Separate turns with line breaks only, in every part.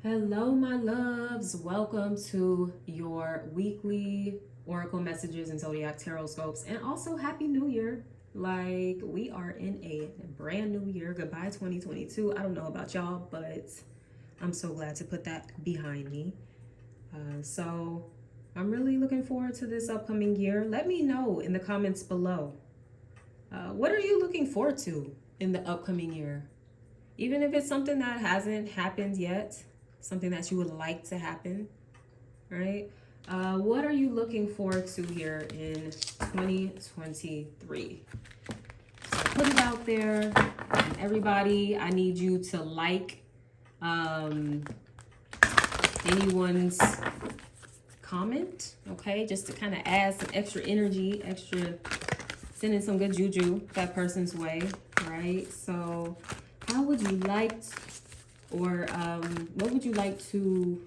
Hello, my loves. Welcome to your weekly Oracle messages and Zodiac Tarotscopes. And also, Happy New Year. Like, we are in a brand new year. Goodbye, 2022. I don't know about y'all, but I'm so glad to put that behind me. So, I'm really looking forward to this upcoming year. Let me know in the comments below. What are you looking forward to in the upcoming year? Even if it's something that hasn't happened yet, something that you would like to happen, right? What are you looking forward to here in 2023? So put it out there. And everybody, I need you to like anyone's comment, okay? Just to kind of add some extra energy, sending some good juju that person's way, right? So how would you like or what would you like to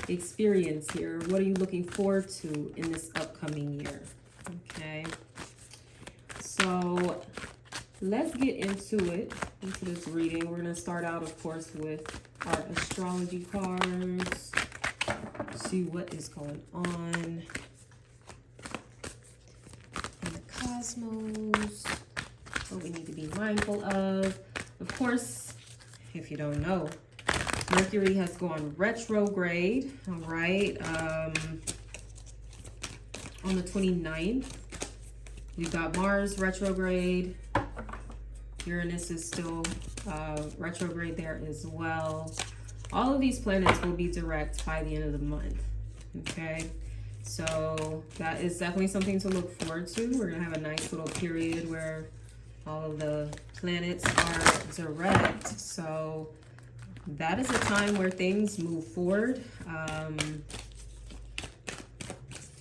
experience here? What are you looking forward to in this upcoming year? Okay, so let's get into this reading. We're going to start out, of course, with our astrology cards. See what is going on in the cosmos, what we need to be mindful of. Of course, if you don't know, Mercury has gone retrograde, all right, on the 29th. We've got Mars retrograde. Uranus is still retrograde there as well. All of these planets will be direct by the end of the month, okay? So that is definitely something to look forward to. We're going to have a nice little period where all of the planets are direct. So that is a time where things move forward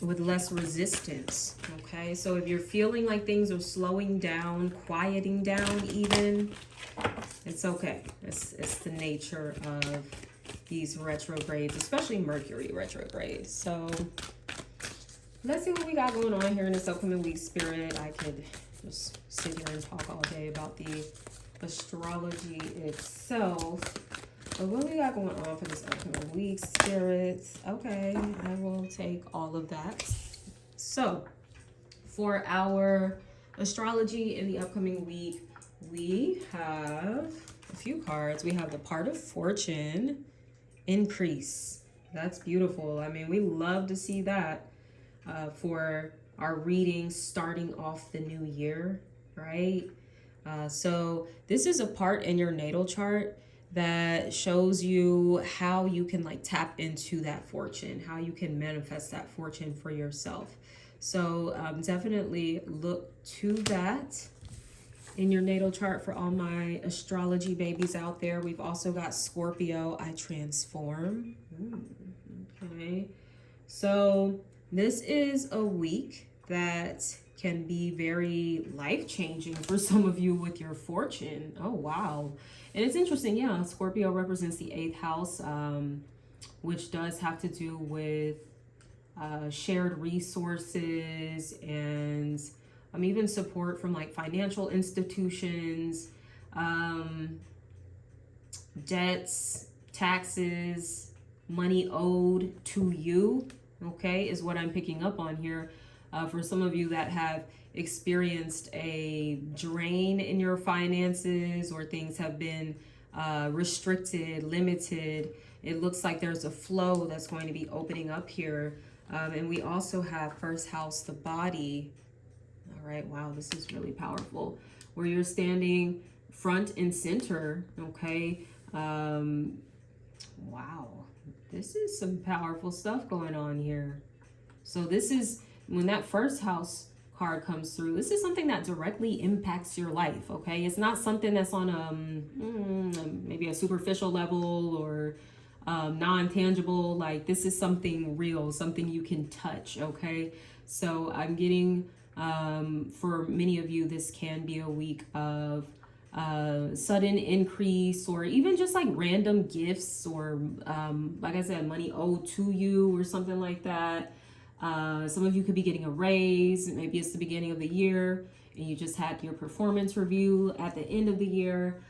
with less resistance, okay? So if you're feeling like things are slowing down, quieting down even, it's okay. It's the nature of these retrogrades, especially Mercury retrograde. So let's see what we got going on here in this upcoming week, Spirit. I could just sit here and talk all day about the astrology itself. But what we got going on for this upcoming week, Spirit? Okay, I will take all of that. So for our astrology in the upcoming week, we have a few cards. We have the Part of Fortune increase. That's beautiful. I mean, we love to see that for our readings starting off the new year, right? So this is a part in your natal chart that shows you how you can like tap into that fortune, how you can manifest that fortune for yourself. So definitely look to that in your natal chart for all my astrology babies out there. We've also got Scorpio, I transform. Okay, so this is a week that can be very life-changing for some of you with your fortune. Oh, wow. And it's interesting, yeah, Scorpio represents the 8th house, which does have to do with shared resources and even support from like financial institutions, debts, taxes, money owed to you, okay, is what I'm picking up on here. For some of you that have experienced a drain in your finances or things have been restricted, limited, it looks like there's a flow that's going to be opening up here. And we also have first house, the body. All right, wow, this is really powerful. Where you're standing front and center, okay? Wow, this is some powerful stuff going on here. So this is, when that first house card comes through, this is something that directly impacts your life, okay? It's not something that's on maybe a superficial level or non-tangible. Like, this is something real, something you can touch, okay? So I'm getting, for many of you, this can be a week of sudden increase or even just like random gifts or like I said, money owed to you or something like that. Some of you could be getting a raise. Maybe it's the beginning of the year and you just had your performance review at the end of the year.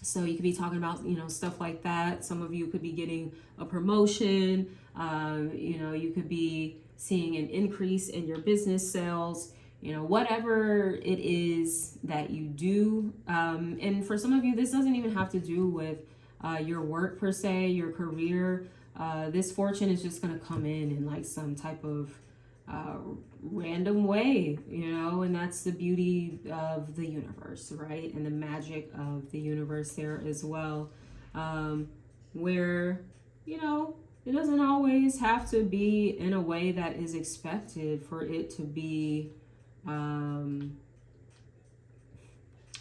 So you could be talking about, you know, stuff like that. Some of you could be getting a promotion. You know, you could be seeing an increase in your business sales. You know, whatever it is that you do. And for some of you, this doesn't even have to do with your work per se, your career. This fortune is just going to come in like some type of random way, you know, and that's the beauty of the universe, right? And the magic of the universe there as well, where, you know, it doesn't always have to be in a way that is expected for it to be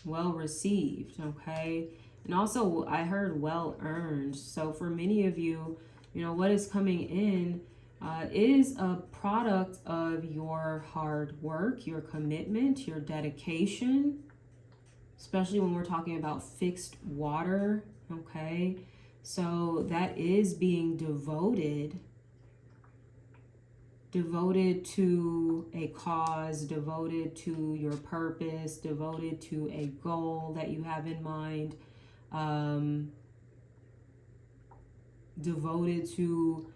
well received, okay? And also I heard well earned. So for many of you, you know, what is coming in is a product of your hard work, your commitment, your dedication, especially when we're talking about fixed water, okay? So that is being devoted to a cause, devoted to your purpose, devoted to a goal that you have in mind, devoted to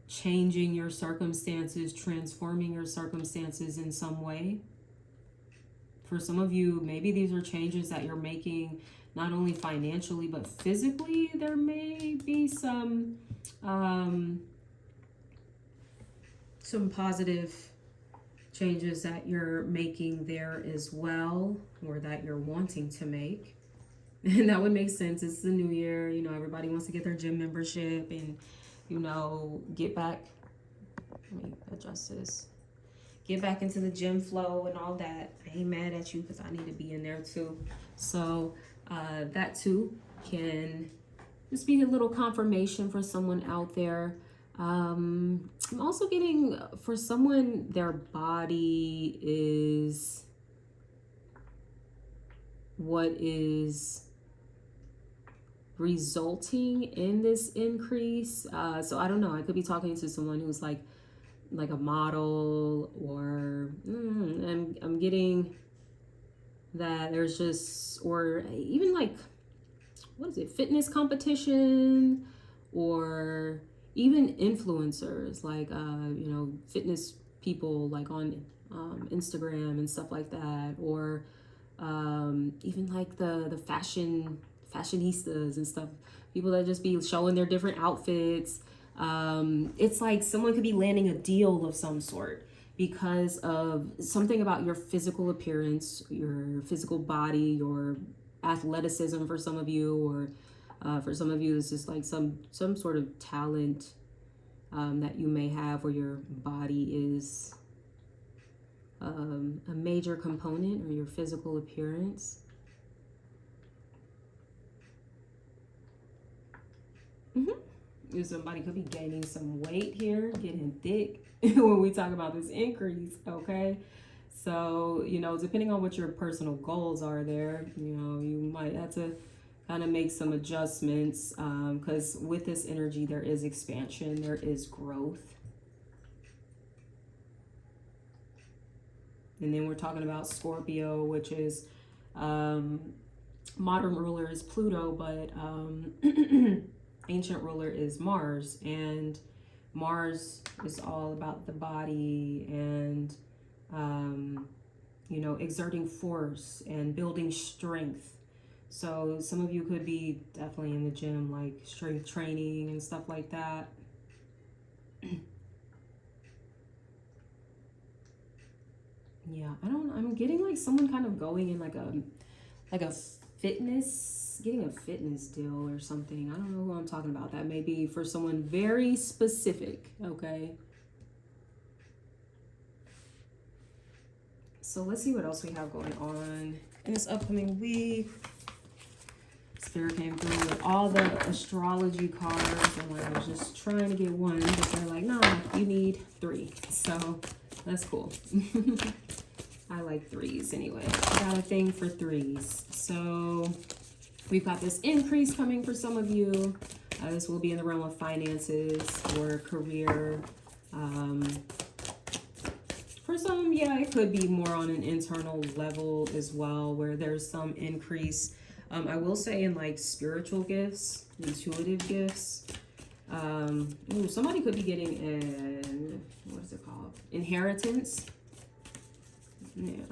changing your circumstances, transforming your circumstances in some way. For some of you, maybe these are changes that you're making not only financially, but physically. There may be some positive changes that you're making there as well, or that you're wanting to make. And that would make sense. It's the new year, you know, everybody wants to get their gym membership and, you know, get back, let me adjust this, get back into the gym flow and all that. I ain't mad at you because I need to be in there too. So that too can just be a little confirmation for someone out there. I'm also getting, for someone, their body is what is resulting in this increase. So I don't know, I could be talking to someone who's like a model, or I'm getting that there's just, or even like, what is it, fitness competition, or even influencers, like you know, fitness people like on Instagram and stuff like that, or even like the fashionistas and stuff, people that just be showing their different outfits. It's like someone could be landing a deal of some sort because of something about your physical appearance, your physical body, your athleticism for some of you, or for some of you it's just like some sort of talent that you may have, where your body is a major component, or your physical appearance. Somebody could be gaining some weight here, getting thick when we talk about this increase, okay? So, you know, depending on what your personal goals are there, you know, you might have to kind of make some adjustments, because with this energy, there is expansion, there is growth. And then we're talking about Scorpio, which is modern ruler is Pluto, but ancient ruler is Mars, and Mars is all about the body and you know, exerting force and building strength. So some of you could be definitely in the gym, like strength training and stuff like that. Yeah, I'm getting like someone kind of going in like a fitness, getting a fitness deal or something. I don't know who I'm talking about. That may be for someone very specific, okay? So let's see what else we have going on in this upcoming week. Spirit came through with all the astrology cards, and when I was just trying to get one, but they're like, no, you need 3. So that's cool. I like 3s anyway. I got a thing for 3s. So we've got this increase coming for some of you. This will be in the realm of finances or career. For some, yeah, it could be more on an internal level as well, where there's some increase I will say in like spiritual gifts, intuitive gifts, somebody could be getting an, what is it called? Inheritance. Yeah,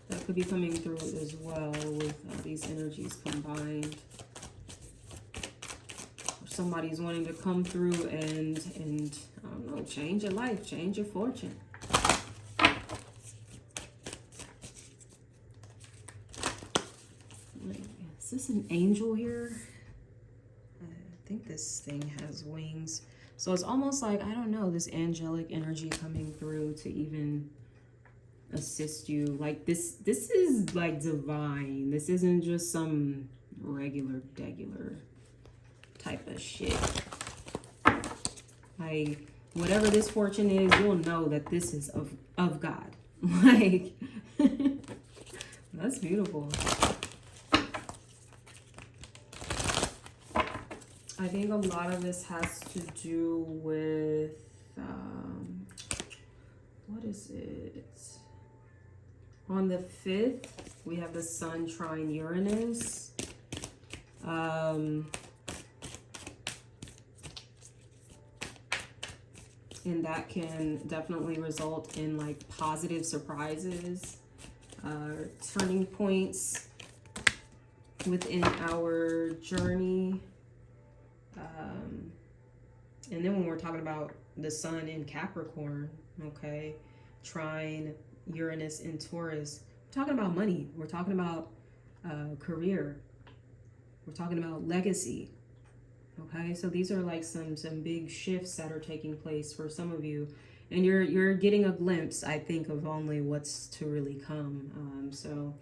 that could be coming through as well with these energies combined. Somebody's wanting to come through and I don't know, change your life, change your fortune. Is this an angel here? I think this thing has wings. So it's almost like, I don't know, this angelic energy coming through to even assist you. Like this is like divine. This isn't just some regular type of shit. Like whatever this fortune is, you'll know that this is of God. Like that's beautiful. I think a lot of this has to do with what is it? On the 5th, we have the Sun trine Uranus. And that can definitely result in like positive surprises, turning points within our journey. And then when we're talking about the Sun in Capricorn, okay, trine Uranus in Taurus, we're talking about money. We're talking about career. We're talking about legacy. Okay, so these are like some big shifts that are taking place for some of you, and you're getting a glimpse, I think, of only what's to really come. So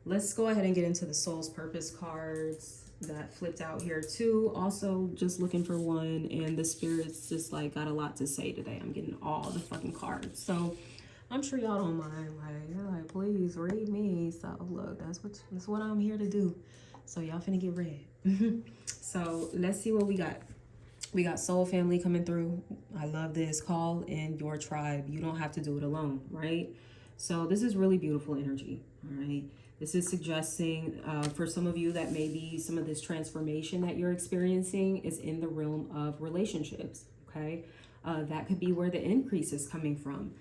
let's go ahead and get into the Soul's Purpose cards that flipped out here too. Also just looking for one, and the spirits just like got a lot to say today. I'm getting all the fucking cards, so I'm sure y'all don't mind. Like you're like, please read me. So look, that's what I'm here to do. So y'all finna get read. So let's see what we got. We got Soul Family coming through. I love this. Call in your tribe. You don't have to do it alone, right? So this is really beautiful energy, all right? This is suggesting for some of you that maybe some of this transformation that you're experiencing is in the realm of relationships, okay? That could be where the increase is coming from.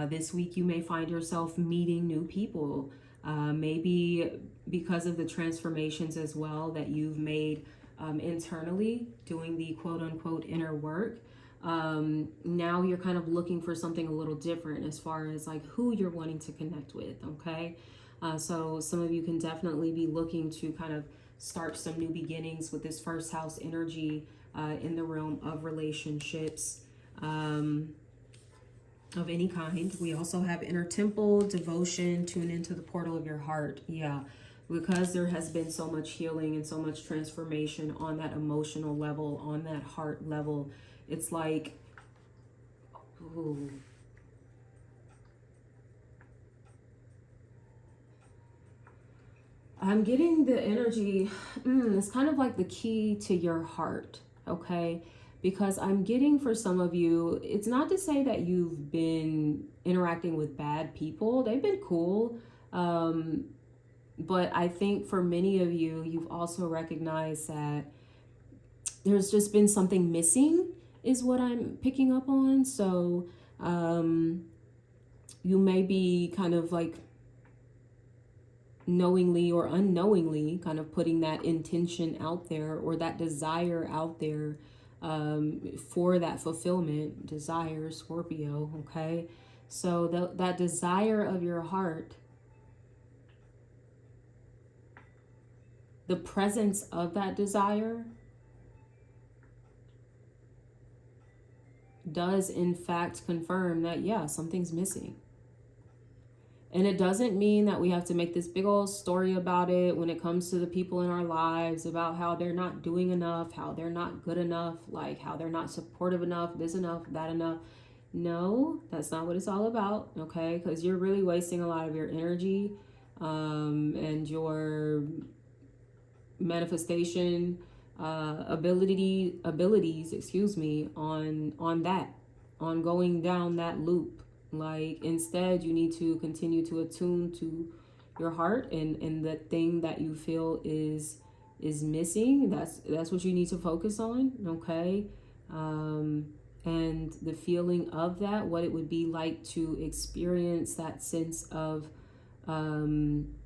This week you may find yourself meeting new people, maybe because of the transformations as well that you've made internally, doing the quote-unquote inner work. Now you're kind of looking for something a little different as far as like who you're wanting to connect with, okay? So some of you can definitely be looking to kind of start some new beginnings with this first house energy in the realm of relationships of any kind. We also have inner temple, devotion, tune into the portal of your heart. Yeah, because there has been so much healing and so much transformation on that emotional level, on that heart level. It's like, ooh. I'm getting the energy, it's kind of like the key to your heart, okay? Because I'm getting for some of you, it's not to say that you've been interacting with bad people. They've been cool. But I think for many of you, you've also recognized that there's just been something missing is what I'm picking up on. So you may be kind of like knowingly or unknowingly kind of putting that intention out there or that desire out there for that fulfillment. Desire, Scorpio, okay? So that desire of your heart, the presence of that desire does in fact confirm that, yeah, something's missing. And it doesn't mean that we have to make this big old story about it when it comes to the people in our lives, about how they're not doing enough, how they're not good enough, like how they're not supportive enough, this enough, that enough. No, that's not what it's all about, okay? Because you're really wasting a lot of your energy and your manifestation abilities, on going down that loop. Like instead you need to continue to attune to your heart and the thing that you feel is is missing. That's what you need to focus on, okay? And the feeling of that, what it would be like to experience that sense of home,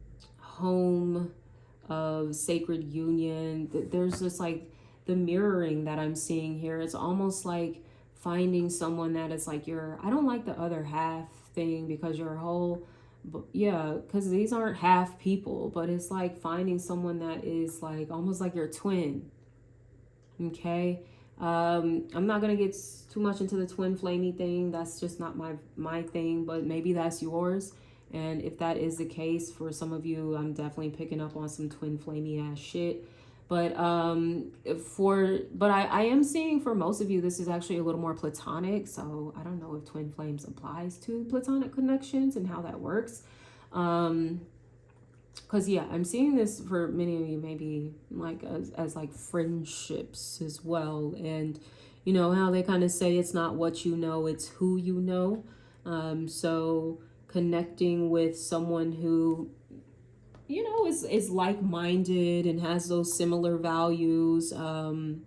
of sacred union. There's just like the mirroring that I'm seeing here. It's almost like finding someone that is like your, I don't like the other half thing because you're a whole, but yeah, because these aren't half people, but it's like finding someone that is like almost like your twin. Okay. I'm not gonna get too much into the twin flamey thing. That's just not my thing, but maybe that's yours. And if that is the case for some of you, I'm definitely picking up on some twin flamey ass shit. But I am seeing for most of you this is actually a little more platonic. So I don't know if twin flames applies to platonic connections and how that works. Because yeah, I'm seeing this for many of you maybe like as like friendships as well. And you know how they kind of say it's not what you know, it's who you know. So connecting with someone who, you know, is like-minded and has those similar values. You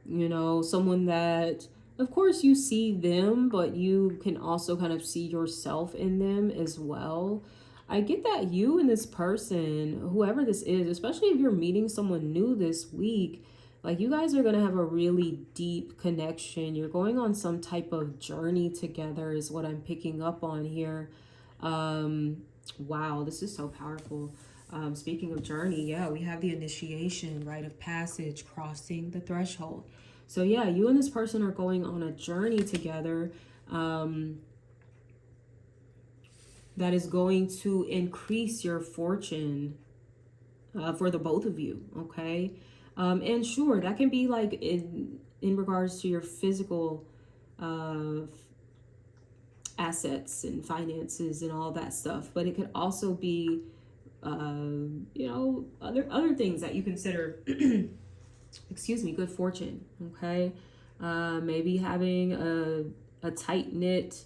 know, someone that, of course, you see them, but you can also kind of see yourself in them as well. I get that you and this person, whoever this is, especially if you're meeting someone new this week, like you guys are going to have a really deep connection. You're going on some type of journey together is what I'm picking up on here. Wow, this is so powerful. Speaking of journey, yeah, we have the initiation, rite of passage, crossing the threshold. So yeah, you and this person are going on a journey together that is going to increase your fortune for the both of you, okay? And sure, that can be like in regards to your physical assets and finances and all that stuff, but it could also be you know, other things that you consider excuse me, good fortune, okay? Maybe having a tight-knit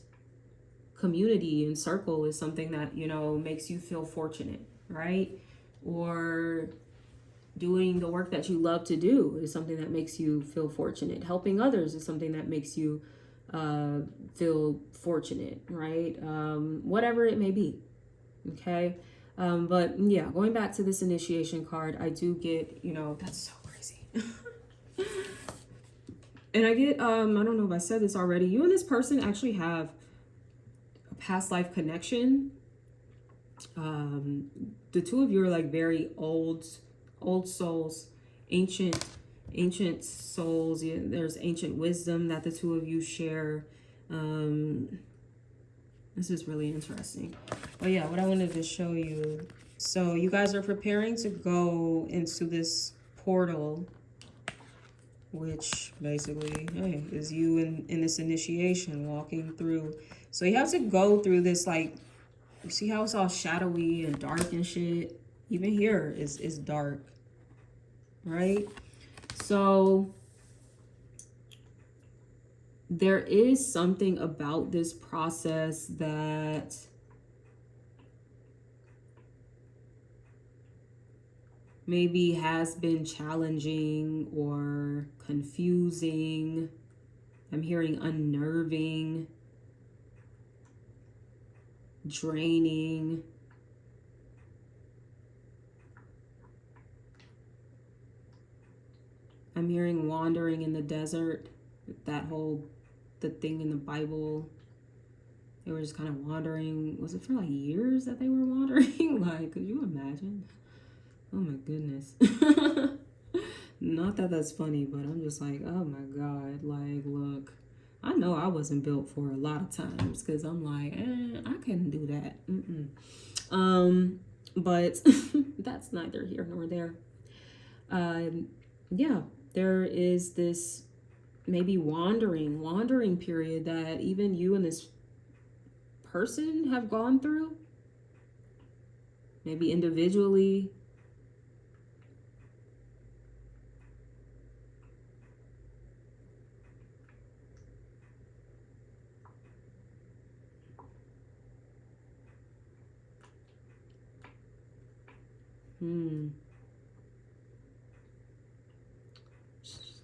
community and circle is something that, you know, makes you feel fortunate, right? Or doing the work that you love to do is something that makes you feel fortunate. Helping others is something that makes you feel fortunate, right? Whatever it may be, okay? But yeah, going back to this initiation card, I do get, you know, that's so crazy. And I get, I don't know if I said this already, you and this person actually have a past life connection. The two of you are like very old souls, ancient souls. Yeah, there's ancient wisdom that the two of you share. This is really interesting. But yeah, what I wanted to show you. So you guys are preparing to go into this portal, which basically, hey, is you in this initiation, walking through. So you have to go through this, like, you see how it's all shadowy and dark and shit? Even here is dark, right? So there is something about this process that maybe has been challenging or confusing. I'm hearing unnerving, draining. I'm hearing wandering in the desert. The thing in the Bible, they were just kind of wandering. Was it for like years that they were wandering? Like, could you imagine? Oh my goodness. Not that that's funny, but I'm just like, oh my God. Like, look, I know I wasn't built for a lot of times because I'm like, I couldn't do that. But that's neither here nor there. Yeah, there is this maybe wandering period that even you and this person have gone through, maybe individually.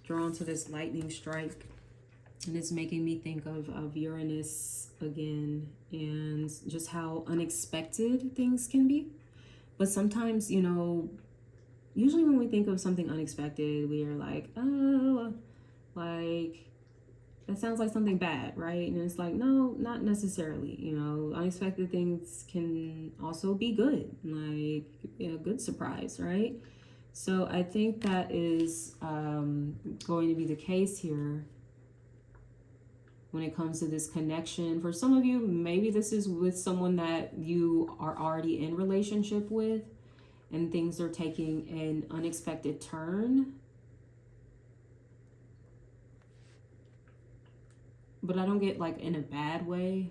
drawn to this lightning strike, and it's making me think of Uranus again, and just how unexpected things can be. But sometimes, you know, usually when we think of something unexpected, we are like, oh, like, that sounds like something bad, right? And it's like, no, not necessarily. You know, unexpected things can also be good, like a good surprise, right? So I think that is going to be the case here when it comes to this connection. For some of you, maybe this is with someone that you are already in relationship with, and things are taking an unexpected turn. But I don't get like in a bad way.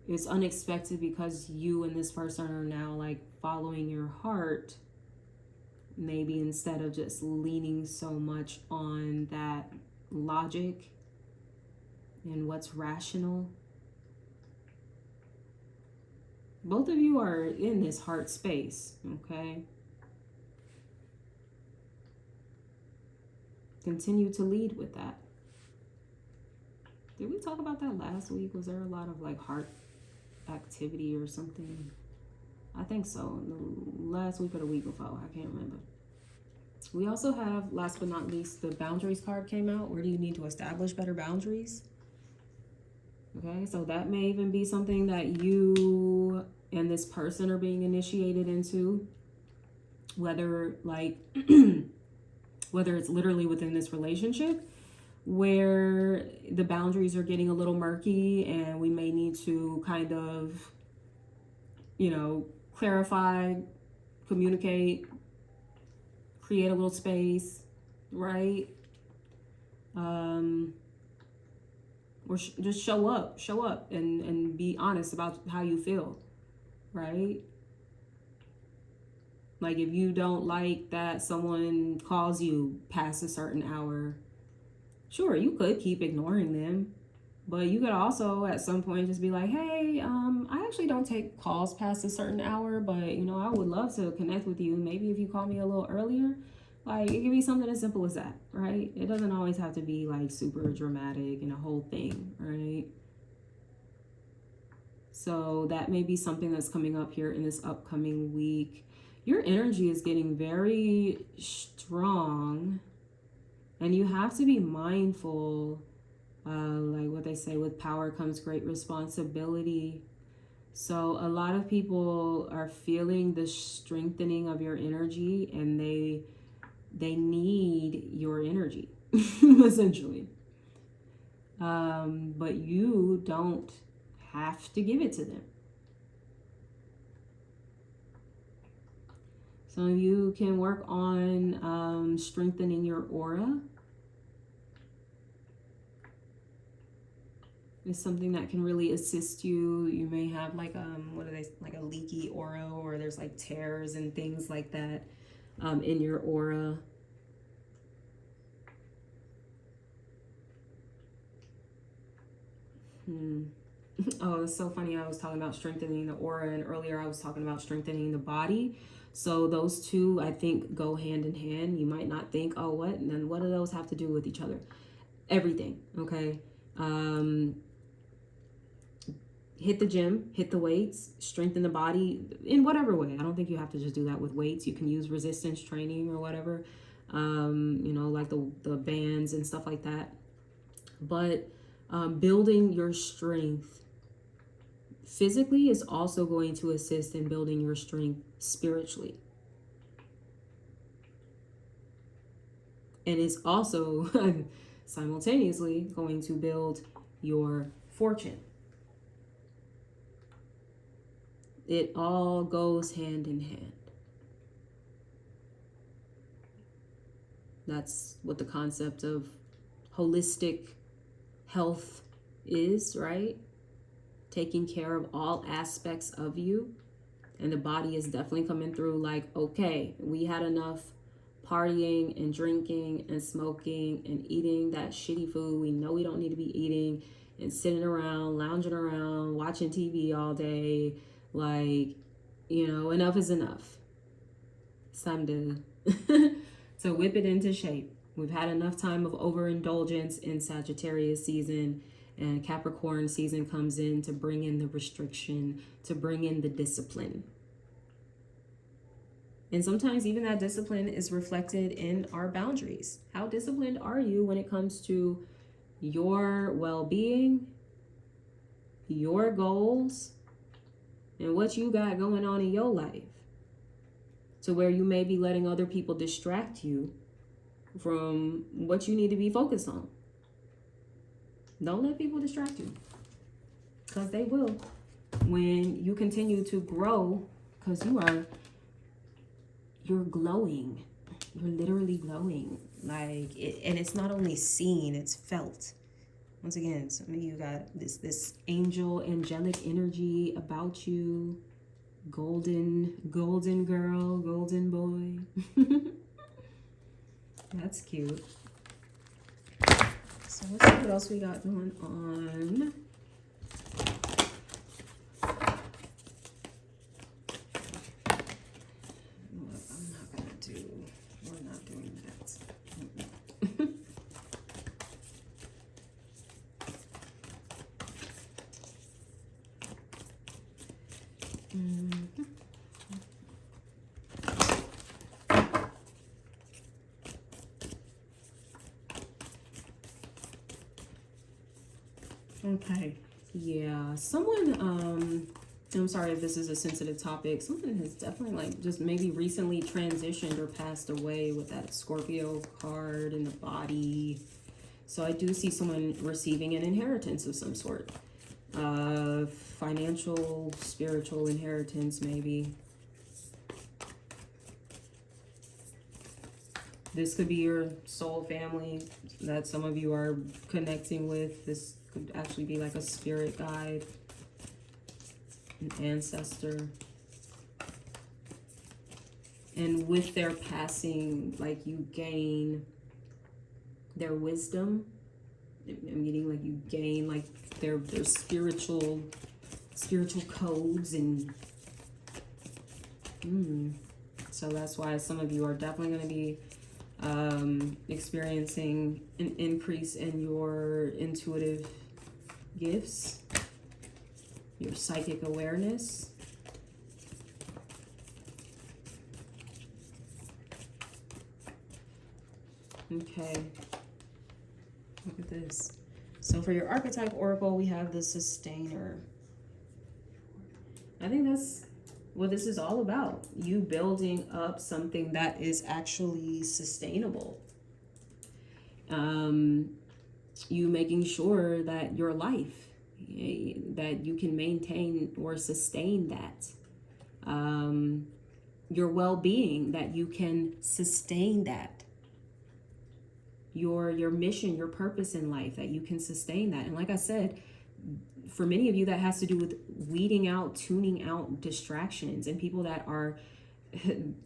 It's unexpected because you and this person are now like following your heart. Maybe instead of just leaning so much on that logic and what's rational. Both of you are in this heart space, okay? Continue to lead with that. Did we talk about that last week? Was there a lot of like heart activity or something? I think so. The last week or the week before, I can't remember. We also have, last but not least, the boundaries card came out. Where do you need to establish better boundaries? Okay, so that may even be something that you and this person are being initiated into, whether like whether it's literally within this relationship where the boundaries are getting a little murky and we may need to kind of, you know, clarify, communicate, create a little space, right? Or just show up and be honest about how you feel, right? Like if you don't like that someone calls you past a certain hour, sure, you could keep ignoring them, but you could also at some point just be like, hey, I actually don't take calls past a certain hour, but you know, I would love to connect with you. Maybe if you call me a little earlier. Like it could be something as simple as that, right? It doesn't always have to be like super dramatic and a whole thing, right? So that may be something that's coming up here in this upcoming week. Your energy is getting very strong, and you have to be mindful, like what they say, with power comes great responsibility. So a lot of people are feeling the strengthening of your energy, and they need your energy, essentially. But you don't have to give it to them. Some of you can work on strengthening your aura. It's something that can really assist you. You may have like like a leaky aura, or there's like tears and things like that in your aura. Oh, it's so funny. I was talking about strengthening the aura, and earlier I was talking about strengthening the body. So those two, I think, go hand in hand. You might not think, oh, what? And then what do those have to do with each other? Everything, okay? Hit the gym, hit the weights, strengthen the body in whatever way. I don't think you have to just do that with weights. You can use resistance training or whatever, you know, like the bands and stuff like that. But building your strength physically is also going to assist in building your strength spiritually. And it's also simultaneously going to build your fortune. It all goes hand in hand. That's what the concept of holistic health is, right? Taking care of all aspects of you. And the body is definitely coming through like, okay, we had enough partying and drinking and smoking and eating that shitty food we know we don't need to be eating, and sitting around, lounging around, watching TV all day. Like, You know, enough is enough. It's time to, to whip it into shape. We've had enough time of overindulgence in Sagittarius season, and Capricorn season comes in to bring in the restriction, to bring in the discipline. And sometimes even that discipline is reflected in our boundaries. How disciplined are you when it comes to your well-being, your goals, and what you got going on in your life? To where you may be letting other people distract you from what you need to be focused on. Don't let people distract you, because they will when you continue to grow, because you're glowing. You're literally glowing. Like it, and it's not only seen, it's felt. Once again, some of you got this angelic energy about you. Golden girl, golden boy. That's cute. So let's see what else we got going on. We're not doing that. Okay, yeah, someone, I'm sorry if this is a sensitive topic, someone has definitely like just maybe recently transitioned or passed away with that Scorpio card in the body. So I do see someone receiving an inheritance of some sort. Financial, spiritual inheritance maybe. This could be your soul family that some of you are connecting with. This could actually be like a spirit guide, an ancestor. And with their passing, like you gain their wisdom. I'm meaning like you gain like their spiritual codes and so that's why some of you are definitely going to be experiencing an increase in your intuitive gifts, your psychic awareness. Okay, look at this. So for your Archetype Oracle, we have the Sustainer. I think that's what this is all about. You building up something that is actually sustainable. You making sure that your life, that you can maintain or sustain that. Your well-being, that you can sustain that. Your mission, your purpose in life, that you can sustain that. And like I said, for many of you, that has to do with weeding out, tuning out distractions and people that are,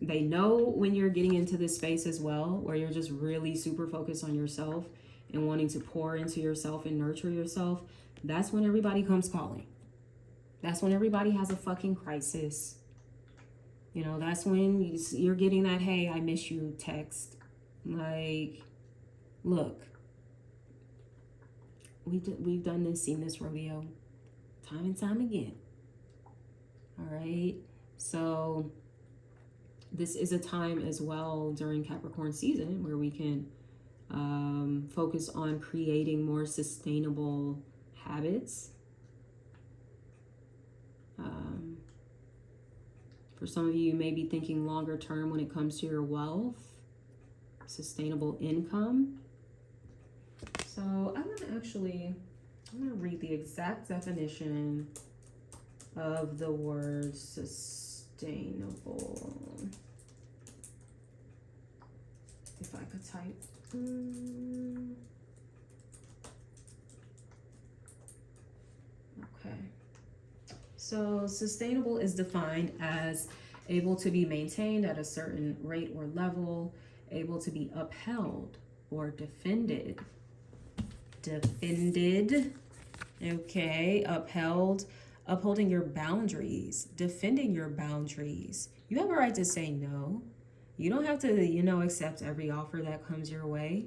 they know when you're getting into this space as well, where you're just really super focused on yourself and wanting to pour into yourself and nurture yourself. That's when everybody comes calling. That's when everybody has a fucking crisis. You know, that's when you're getting that, hey, I miss you text. Like, look, we've done this, seen this rodeo time and time again. All right. So this is a time as well during Capricorn season where we can focus on creating more sustainable habits. For some of you, you may be thinking longer term when it comes to your wealth, sustainable income. So I'm going to read the exact definition of the word sustainable. If I could type. Okay. So sustainable is defined as able to be maintained at a certain rate or level, able to be upheld or defended. Okay, upheld, upholding your boundaries, defending your boundaries. You have a right to say no. You don't have to, you know, accept every offer that comes your way.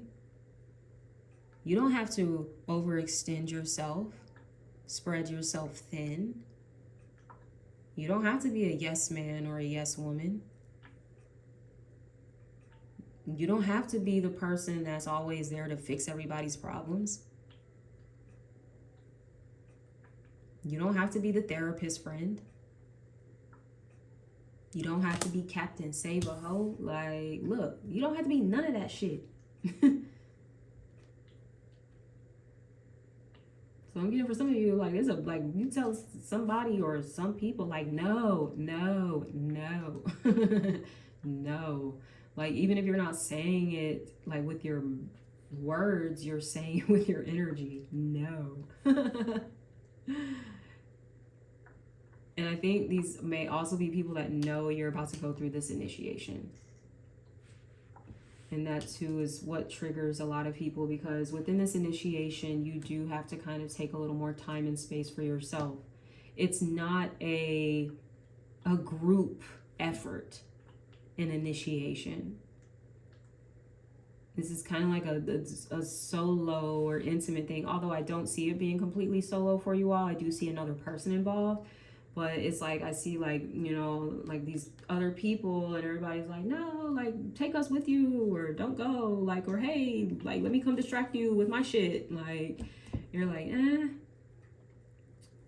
You don't have to overextend yourself, spread yourself thin. You don't have to be a yes man or a yes woman. You don't have to be the person that's always there to fix everybody's problems. You don't have to be the therapist friend. You don't have to be Captain Save a Hoe. Like, look, you don't have to be none of that shit. So I'm getting for some of you, like, it's a, like, you tell somebody or some people, like, no, no, no, no. Like, even if you're not saying it, like, with your words, you're saying it with your energy. No. And I think these may also be people that know you're about to go through this initiation. And that too is what triggers a lot of people, because within this initiation, you do have to kind of take a little more time and space for yourself. It's not a group effort in initiation. This is kind of like a solo or intimate thing. Although I don't see it being completely solo for you all. I do see another person involved. But it's like, I see, like, you know, like these other people and everybody's like, no, like, take us with you, or don't go, like, or hey, like, let me come distract you with my shit. Like, you're like,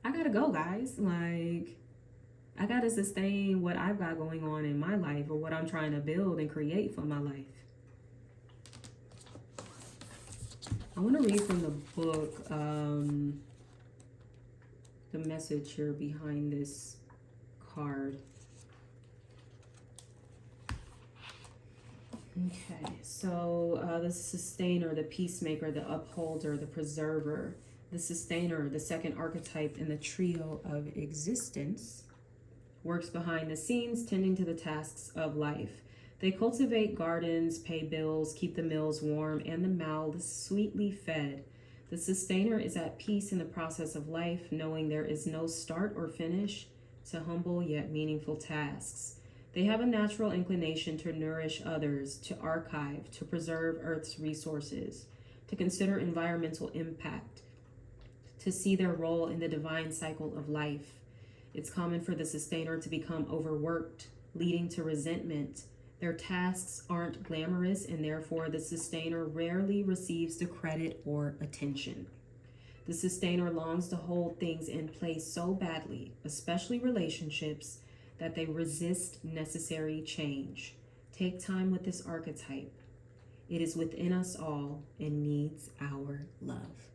I gotta go, guys. Like, I gotta sustain what I've got going on in my life, or what I'm trying to build and create for my life. I want to read from the book, the message here behind this card. Okay, so the sustainer, the peacemaker, the upholder, the preserver, the sustainer, the second archetype in the trio of existence, works behind the scenes, tending to the tasks of life. They cultivate gardens, pay bills, keep the mills warm, and the mouths sweetly fed. The sustainer is at peace in the process of life, knowing there is no start or finish to humble yet meaningful tasks. They have a natural inclination to nourish others, to archive, to preserve Earth's resources, to consider environmental impact, to see their role in the divine cycle of life. It's common for the sustainer to become overworked, leading to resentment. Their tasks aren't glamorous, and therefore the sustainer rarely receives the credit or attention. The sustainer longs to hold things in place so badly, especially relationships, that they resist necessary change. Take time with this archetype. It is within us all and needs our love.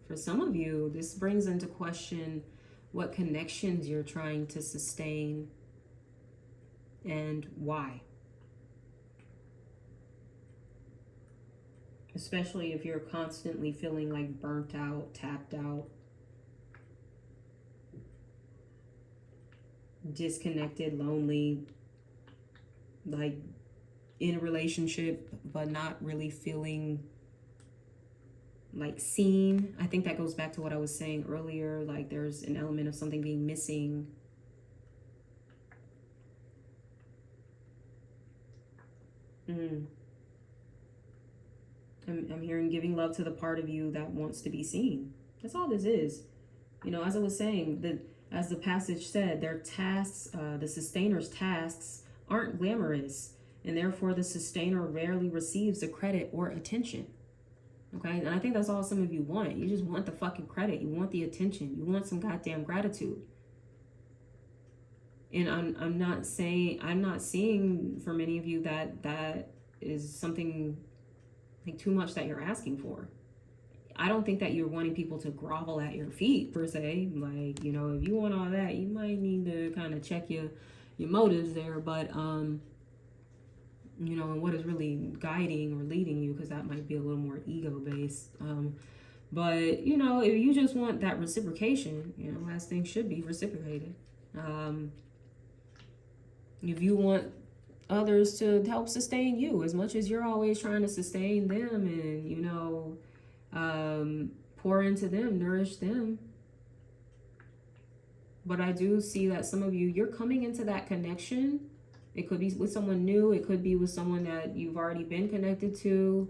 For some of you, this brings into question what connections you're trying to sustain and why. Especially if you're constantly feeling like burnt out, tapped out, disconnected, lonely, like in a relationship but not really feeling like seen. I think that goes back to what I was saying earlier, like there's an element of something being missing. I'm hearing giving love to the part of you that wants to be seen. That's all this is. You know, as I was saying, as the passage said, their tasks, the sustainer's tasks aren't glamorous, and therefore the sustainer rarely receives the credit or attention. Okay, and I think that's all some of you want. You just want the fucking credit. You want the attention. You want some goddamn gratitude. And I'm not seeing for many of you that is something like too much that you're asking for. I don't think that you're wanting people to grovel at your feet per se. Like, you know, if you want all that, you might need to kind of check your motives there. But you know, and what is really guiding or leading you, because that might be a little more ego-based. But, you know, if you just want that reciprocation, you know, as things should be reciprocated. If you want others to help sustain you as much as you're always trying to sustain them, and, you know, Pour into them, nourish them. But I do see that some of you, you're coming into that connection. It could be with someone new. It could be with someone that you've already been connected to.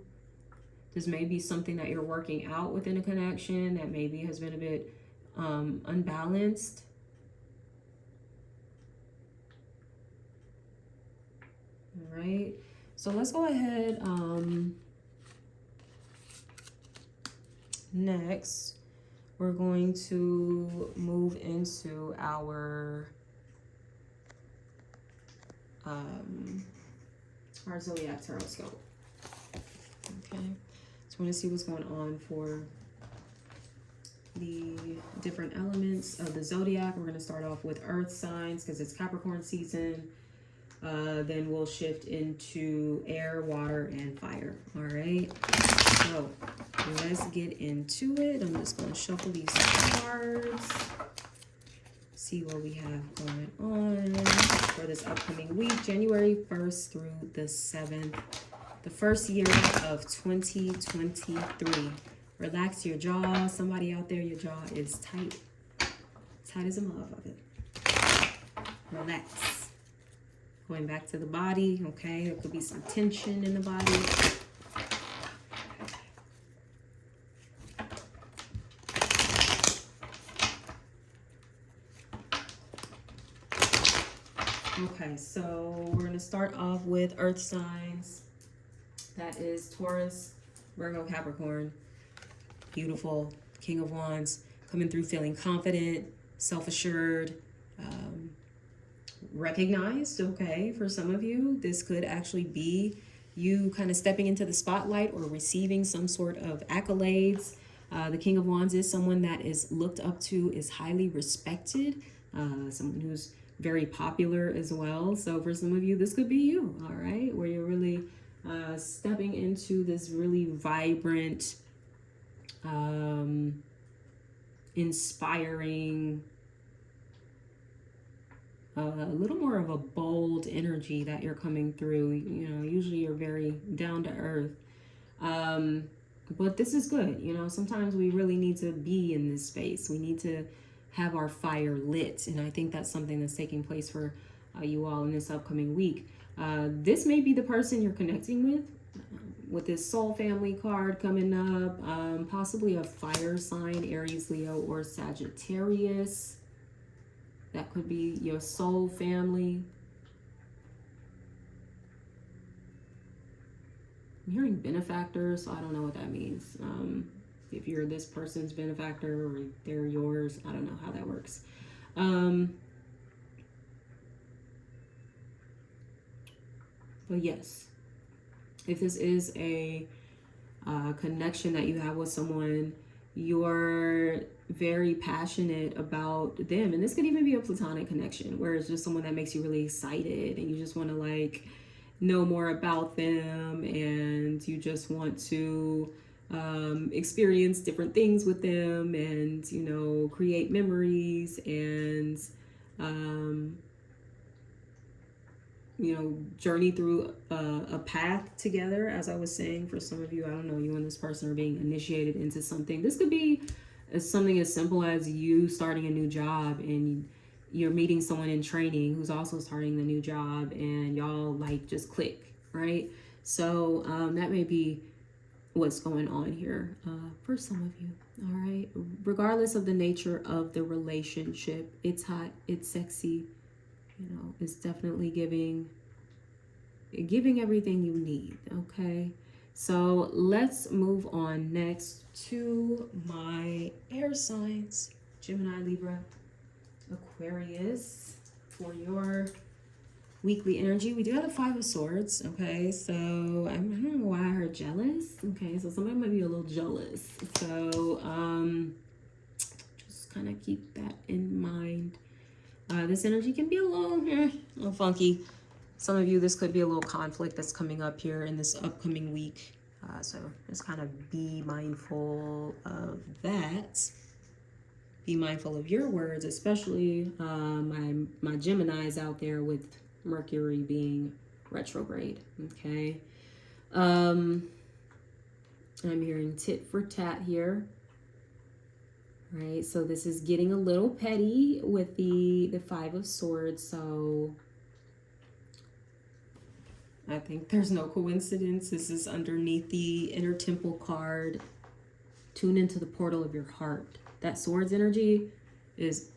This may be something that you're working out within a connection that maybe has been a bit unbalanced. All right. So let's go ahead. Next, we're going to move into our Zodiac Tarotscope. Okay, so we're going to see what's going on for the different elements of the zodiac. We're going to start off with earth signs because it's Capricorn season. Then we'll shift into air, water, and fire. All right, so let's get into it. I'm just going to shuffle these cards, see what we have going on for this upcoming week, January 1st through the 7th, the first year of 2023. Relax your jaw. Somebody out there, your jaw is tight. Tight as a motherfucker. Relax. Going back to the body, okay? There could be some tension in the body. Okay, so we're going to start off with earth signs. That is Taurus, Virgo, Capricorn. Beautiful. King of Wands. Coming through feeling confident, self-assured, recognized. Okay, for some of you, this could actually be you kind of stepping into the spotlight or receiving some sort of accolades. The King of Wands is someone that is looked up to, is highly respected, someone who's very popular as well. So for some of you, this could be you, all right, where you're really stepping into this really vibrant, inspiring, a little more of a bold energy that you're coming through. You know, usually you're very down to earth. But this is good. You know, sometimes we really need to be in this space. We need to have our fire lit. And I think that's something that's taking place for you all in this upcoming week. This may be the person you're connecting with this soul family card coming up. Possibly a fire sign, Aries, Leo, or Sagittarius. That could be your soul family. I'm hearing benefactor, so I don't know what that means. If you're this person's benefactor or they're yours, I don't know how that works. But yes, if this is a connection that you have with someone, you're very passionate about them, and this could even be a platonic connection where it's just someone that makes you really excited and you just want to like know more about them, and you just want to experience different things with them, and you know, create memories, and you know, journey through a path together. As I was saying, for some of you, I don't know, you and this person are being initiated into something. This could be something as simple as you starting a new job and you're meeting someone in training who's also starting the new job, and y'all like just click, right? So that may be what's going on here for some of you. All right, regardless of the nature of the relationship, it's hot, it's sexy, you know, it's definitely giving everything you need. Okay, so let's move on next to my air signs, Gemini, Libra, Aquarius, for your weekly energy. We do have the Five of Swords. Okay, so I don't know why I heard jealous. Okay, so somebody might be a little jealous, so just kind of keep that in mind. This energy can be a little funky. Some of you, this could be a little conflict that's coming up here in this upcoming week. So just kind of be mindful of that. Be mindful of your words, especially my Geminis out there with Mercury being retrograde. Okay. I'm hearing tit for tat here. Right, so this is getting a little petty with the Five of Swords. So I think there's no coincidence. This is underneath the Inner Temple card. Tune into the portal of your heart. That Swords energy is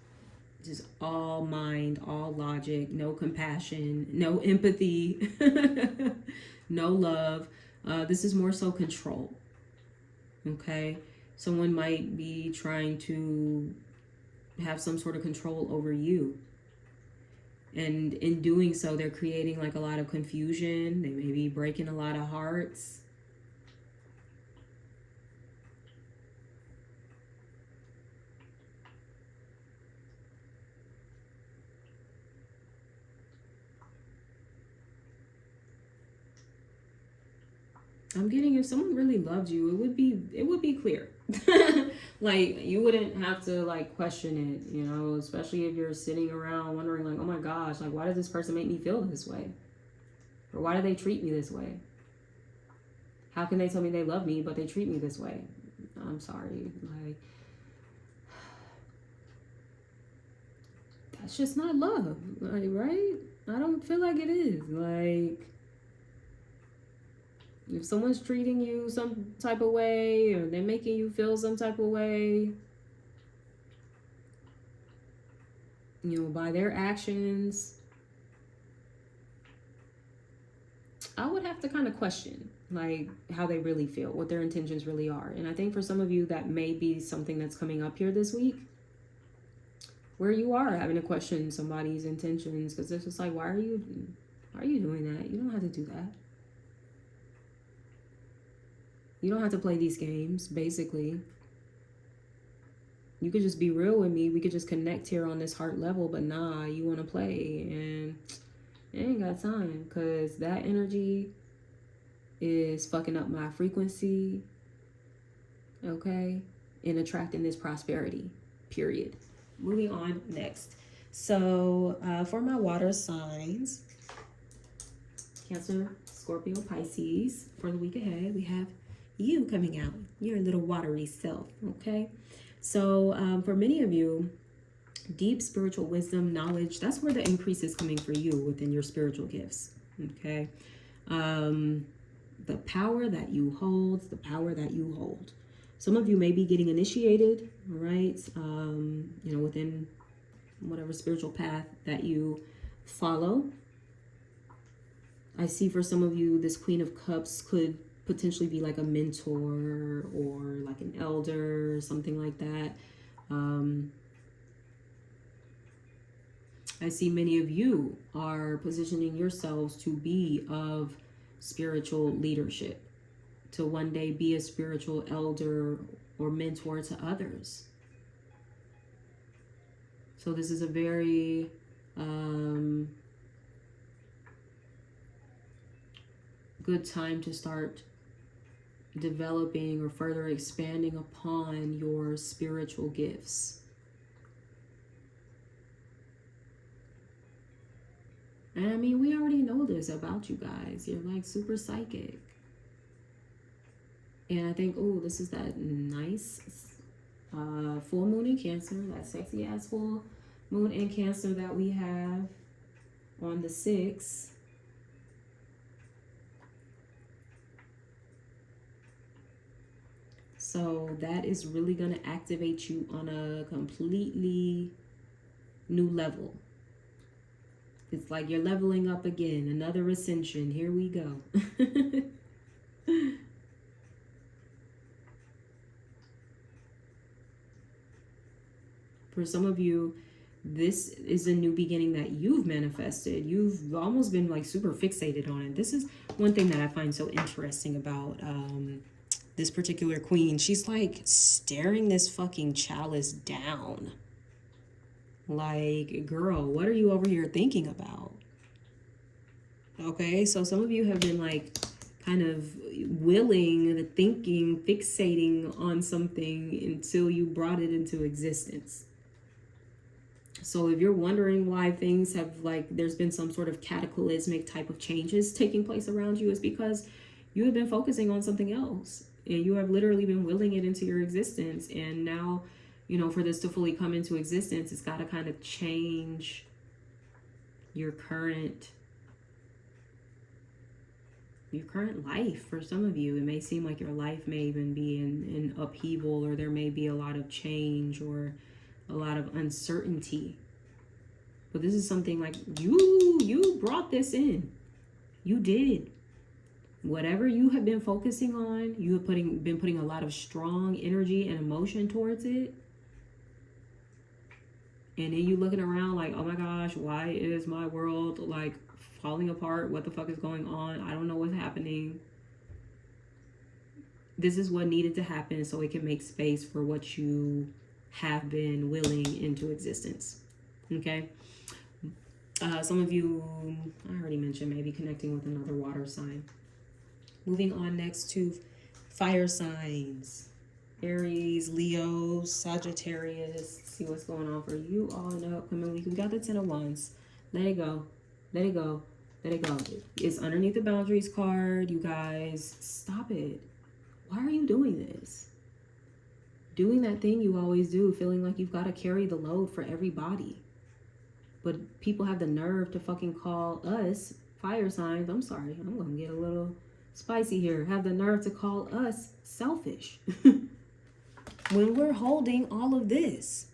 just all mind, all logic, no compassion, no empathy, no love. This is more so control. Okay, someone might be trying to have some sort of control over you. And in doing so, they're creating like a lot of confusion. They may be breaking a lot of hearts. I'm getting, if someone really loved you, it would be clear. Like, you wouldn't have to like question it, you know, especially if you're sitting around wondering like, oh my gosh, like, why does this person make me feel this way? Or why do they treat me this way? How can they tell me they love me, but they treat me this way? I'm sorry. Like, that's just not love. Like, right? I don't feel like it is. Like, if someone's treating you some type of way, or they're making you feel some type of way, you know, by their actions, I would have to kind of question like how they really feel, what their intentions really are. And I think for some of you, that may be something that's coming up here this week, where you are having to question somebody's intentions, because it's just like, why are you doing that? You don't have to do that. You don't have to play these games, basically. You could just be real with me. We could just connect here on this heart level, but nah, you want to play, and I ain't got time, because that energy is fucking up my frequency, okay, and attracting this prosperity, period. Moving on next. So for my water signs, Cancer, Scorpio, Pisces, for the week ahead, we have you coming out, your little watery self, okay? So for many of you, deep spiritual wisdom, knowledge, that's where the increase is coming for you within your spiritual gifts, okay? The power that you hold, the power that you hold. Some of you may be getting initiated, right? You know, within whatever spiritual path that you follow. I see for some of you, this Queen of Cups could potentially be like a mentor or like an elder or something like that. I see many of you are positioning yourselves to be of spiritual leadership, to one day be a spiritual elder or mentor to others. So this is a very good time to start developing or further expanding upon your spiritual gifts. And I mean, we already know this about you guys. You're like super psychic. And I think, oh, this is that nice full moon in Cancer, that sexy ass full moon in Cancer that we have on the 6th. So that is really going to activate you on a completely new level. It's like you're leveling up again, another ascension. Here we go. For some of you, this is a new beginning that you've manifested. You've almost been like super fixated on it. This is one thing that I find so interesting about this particular queen. She's like staring this fucking chalice down. Like, girl, what are you over here thinking about? Okay, so some of you have been like kind of willing, thinking, fixating on something until you brought it into existence. So if you're wondering why things have like, there's been some sort of cataclysmic type of changes taking place around you, is because you have been focusing on something else. And you have literally been willing it into your existence. And now, you know, for this to fully come into existence, it's got to kind of change your current life. For some of you, it may seem like your life may even be in upheaval, or there may be a lot of change or a lot of uncertainty. But this is something like you brought this in. You did. Whatever you have been focusing on, you have been putting a lot of strong energy and emotion towards it. And then you looking around like, oh my gosh, why is my world like falling apart? What the fuck is going on? I don't know what's happening. This is what needed to happen so it can make space for what you have been willing into existence. Okay? Some of you, I already mentioned, maybe connecting with another water sign. Moving on next to fire signs. Aries, Leo, Sagittarius. See what's going on for you all in the upcoming week. We got the 10 of Wands. Let it go. Let it go. Let it go. It's underneath the boundaries card. You guys, stop it. Why are you doing this? Doing that thing you always do, feeling like you've got to carry the load for everybody. But people have the nerve to fucking call us, fire signs. I'm sorry. I'm going to get a little spicy here. Have the nerve to call us selfish. When we're holding all of this.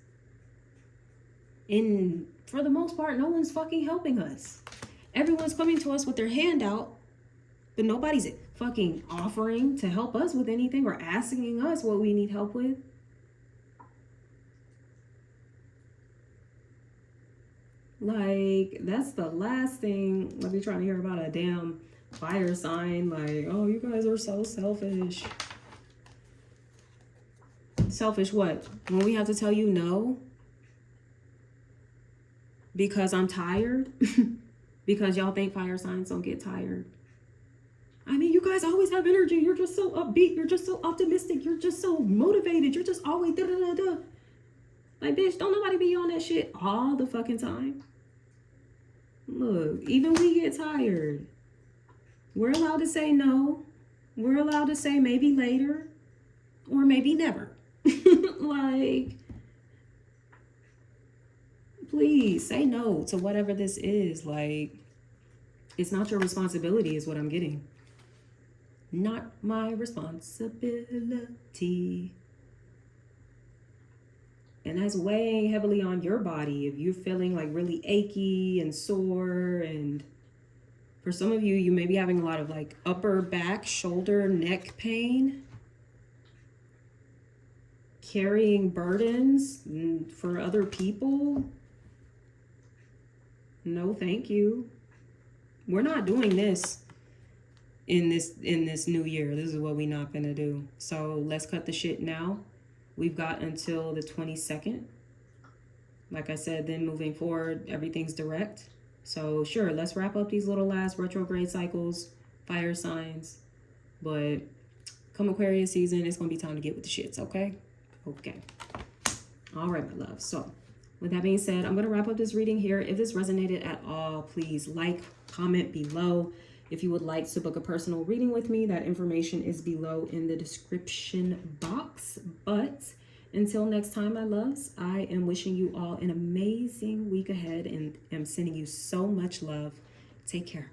And for the most part, no one's fucking helping us. Everyone's coming to us with their hand out, but nobody's fucking offering to help us with anything or asking us what we need help with. Like, that's the last thing I'll be trying to hear about a damn fire sign. Like, oh, you guys are so selfish. Selfish what? When we have to tell you no? Because I'm tired? Because y'all think fire signs don't get tired? I mean, you guys always have energy. You're just so upbeat. You're just so optimistic. You're just so motivated. You're just always da-da-da-da. Like, bitch, don't nobody be on that shit all the fucking time. Look, even we get tired. We're allowed to say no. We're allowed to say maybe later or maybe never. Like, please say no to whatever this is. Like, it's not your responsibility is what I'm getting. Not my responsibility. And that's weighing heavily on your body. If you're feeling like really achy and sore, and for some of you, you may be having a lot of like upper back, shoulder, neck pain. Carrying burdens for other people. No, thank you. We're not doing this in this new year. This is what we're not gonna do. So let's cut the shit now. We've got until the 22nd. Like I said, then moving forward, everything's direct. So sure, let's wrap up these little last retrograde cycles, fire signs. But come Aquarius season, it's gonna be time to get with the shits, okay? Okay. All right, my love. So with that being said, I'm going to wrap up this reading here. If this resonated at all, please like, comment below. If you would like to book a personal reading with me, that information is below in the description box. But until next time, my loves, I am wishing you all an amazing week ahead and am sending you so much love. Take care.